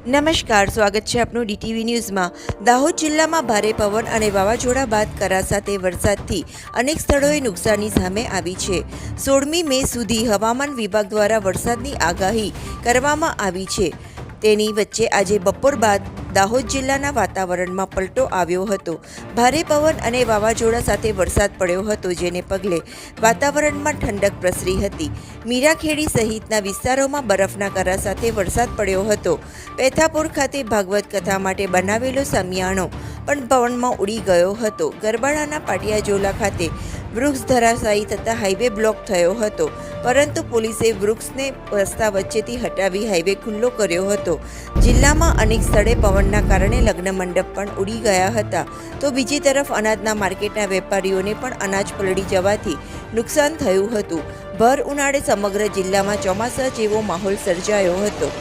નમસ્કાર, સ્વાગત છે આપનું ડીટીવી ન્યૂઝમાં। દાહોદ જિલ્લામાં ભારે પવન અને વાવાઝોડા બાદ કરા સાથે વરસાદથી અનેક સ્થળોએ નુકસાની સામે આવી છે। 16મી મે સુધી હવામાન વિભાગ દ્વારા વરસાદની આગાહી કરવામાં આવી છે। તેની વચ્ચે આજે બપોર બાદ દાહોદ જિલ્લાના વાતાવરણમાં પલટો આવ્યો હતો। ભારે પવન અને વાવાઝોડા સાથે વરસાદ પડ્યો હતો, જેને પગલે વાતાવરણમાં ઠંડક પ્રસરી હતી। મીરાખેડી સહિતના વિસ્તારોમાં બરફના કરા સાથે વરસાદ પડ્યો હતો। પેથાપુર ખાતે ભાગવત કથા માટે બનાવેલો સમિયાણો પણ પવનમાં ઉડી ગયો હતો। ગરબાડાના પાટિયાજોલા ખાતે વૃક્ષ ધરાશાયી થતાં હાઈવે બ્લોક થયો હતો, પરંતુ પોલીસે વૃક્ષને રસ્તા વચ્ચેથી હટાવી હાઈવે ખુલ્લો કર્યો હતો। જિલ્લામાં અનેક સ્થળે પવનના કારણે લગ્ન મંડપ પણ ઉડી ગયા હતા, તો બીજી તરફ અનાજના માર્કેટના વેપારીઓને પણ અનાજ પલળી જવાથી નુકસાન થયું હતું। ભર ઉનાળે સમગ્ર જિલ્લામાં ચોમાસા જેવો માહોલ સર્જાયો હતો।